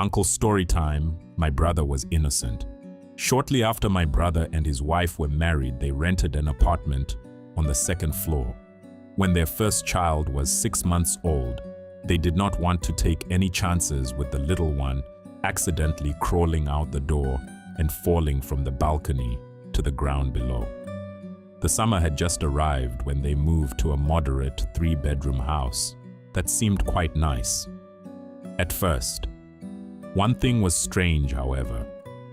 Uncle story time, my brother was innocent. Shortly after my brother and his wife were married, they rented an apartment on the second floor. When their first child was 6 months old, they did not want to take any chances with the little one accidentally crawling out the door and falling from the balcony to the ground below. The summer had just arrived when they moved to a moderate 3-bedroom house that seemed quite nice at first. One thing was strange, however.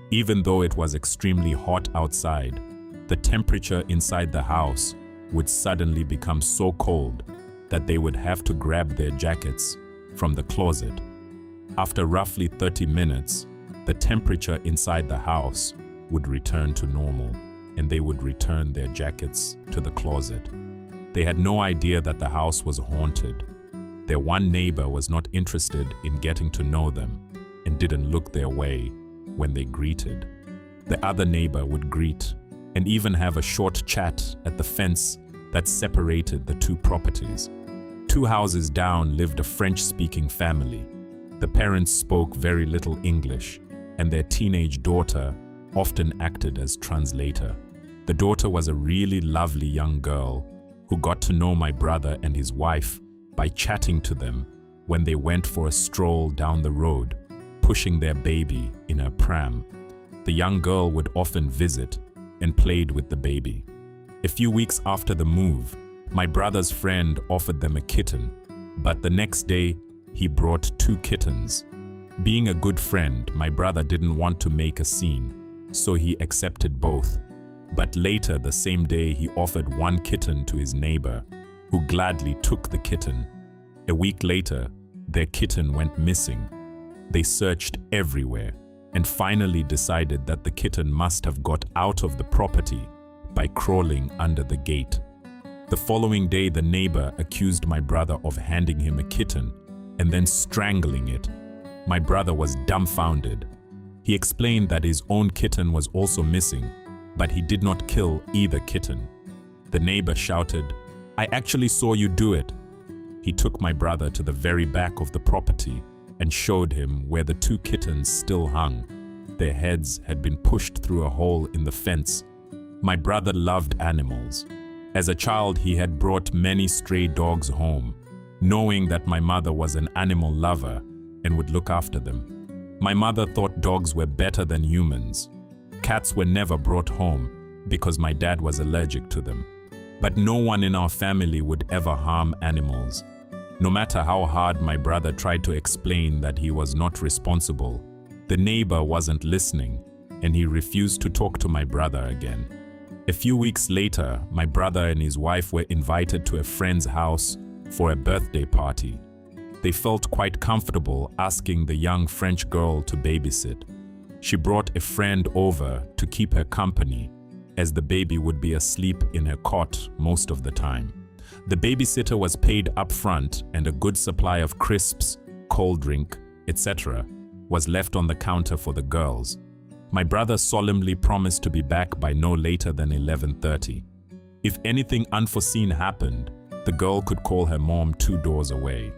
Even though it was extremely hot outside, the temperature inside the house would suddenly become so cold that they would have to grab their jackets from the closet. After roughly 30 minutes, the temperature inside the house would return to normal, and they would return their jackets to the closet. They had no idea that the house was haunted. Their one neighbor was not interested in getting to know them and didn't look their way when they greeted. The other neighbor would greet and even have a short chat at the fence that separated the two properties. 2 houses down lived a French-speaking family. The parents spoke very little English, and their teenage daughter often acted as translator. The daughter was a really lovely young girl who got to know my brother and his wife by chatting to them when they went for a stroll down the road, pushing their baby in her pram. The young girl would often visit and played with the baby. A few weeks after the move, my brother's friend offered them a kitten, but the next day he brought 2 kittens. Being a good friend, my brother didn't want to make a scene, so he accepted both. But later the same day he offered 1 kitten to his neighbor, who gladly took the kitten. A week later, their kitten went missing. They searched everywhere and finally decided that the kitten must have got out of the property by crawling under the gate. The following day, the neighbor accused my brother of handing him a kitten and then strangling it. My brother was dumbfounded. He explained that his own kitten was also missing, but he did not kill either kitten. The neighbor shouted, "I actually saw you do it." He took my brother to the very back of the property and showed him where the 2 kittens still hung. Their heads had been pushed through a hole in the fence. My brother loved animals. As a child, he had brought many stray dogs home, knowing that my mother was an animal lover and would look after them. My mother thought dogs were better than humans. Cats were never brought home because my dad was allergic to them. But no one in our family would ever harm animals. No matter how hard my brother tried to explain that he was not responsible, the neighbor wasn't listening, and he refused to talk to my brother again. A few weeks later, my brother and his wife were invited to a friend's house for a birthday party. They felt quite comfortable asking the young French girl to babysit. She brought a friend over to keep her company, as the baby would be asleep in her cot most of the time. The babysitter was paid up front, and a good supply of crisps, cold drink, etc. was left on the counter for the girls. My brother solemnly promised to be back by no later than 11:30. If anything unforeseen happened, the girl could call her mom 2 doors away.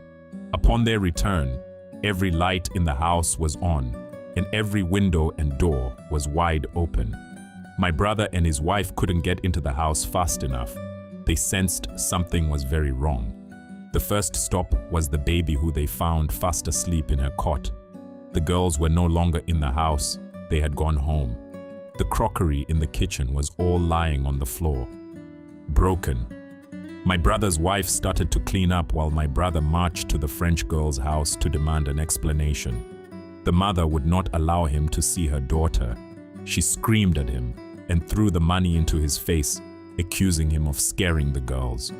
Upon their return, every light in the house was on, and every window and door was wide open. My brother and his wife couldn't get into the house fast enough. They sensed something was very wrong. The first stop was the baby, who they found fast asleep in her cot. The girls were no longer in the house. They had gone home. The crockery in the kitchen was all lying on the floor, broken. My brother's wife started to clean up while my brother marched to the French girl's house to demand an explanation. The mother would not allow him to see her daughter. She screamed at him and threw the money into his face, accusing him of scaring the girls.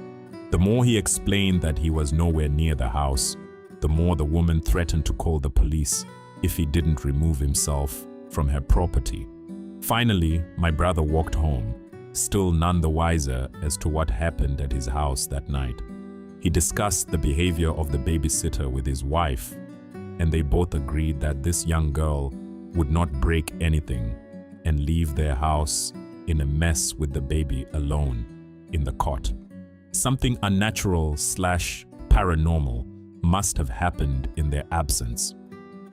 The more he explained that he was nowhere near the house, the more the woman threatened to call the police if he didn't remove himself from her property. Finally, my brother walked home, still none the wiser as to what happened at his house that night. He discussed the behavior of the babysitter with his wife, and they both agreed that this young girl would not break anything and leave their house in a mess with the baby alone in the cot. Something unnatural/paranormal must have happened in their absence.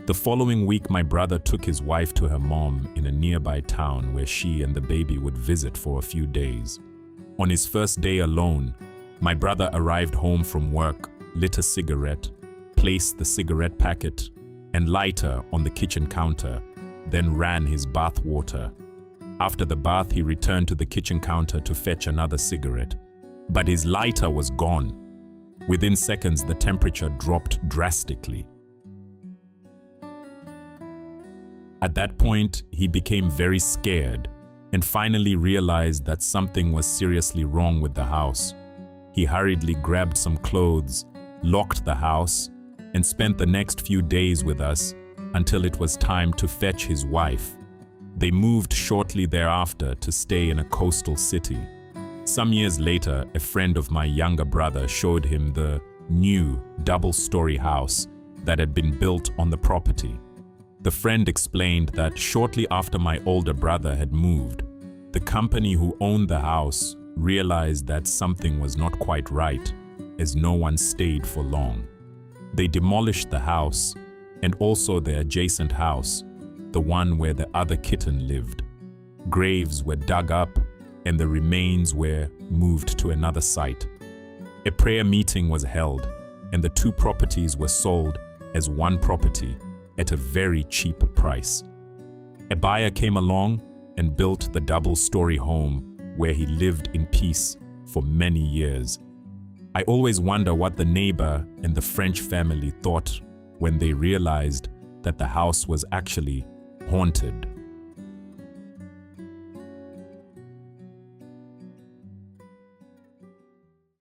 The following week, my brother took his wife to her mom in a nearby town where she and the baby would visit for a few days. On his first day alone, my brother arrived home from work, lit a cigarette, placed the cigarette packet and lighter on the kitchen counter, then ran his bath water. After the bath, he returned to the kitchen counter to fetch another cigarette. But his lighter was gone. Within seconds, the temperature dropped drastically. At that point, he became very scared and finally realized that something was seriously wrong with the house. He hurriedly grabbed some clothes, locked the house, and spent the next few days with us until it was time to fetch his wife. They moved shortly thereafter to stay in a coastal city. Some years later, a friend of my younger brother showed him the new double-story house that had been built on the property. The friend explained that shortly after my older brother had moved, the company who owned the house realized that something was not quite right, as no one stayed for long. They demolished the house and also the adjacent house, the one where the other kitten lived. Graves were dug up and the remains were moved to another site. A prayer meeting was held and the two properties were sold as one property at a very cheap price. A buyer came along and built the double-story home where he lived in peace for many years. I always wonder what the neighbor and the French family thought when they realized that the house was actually haunted.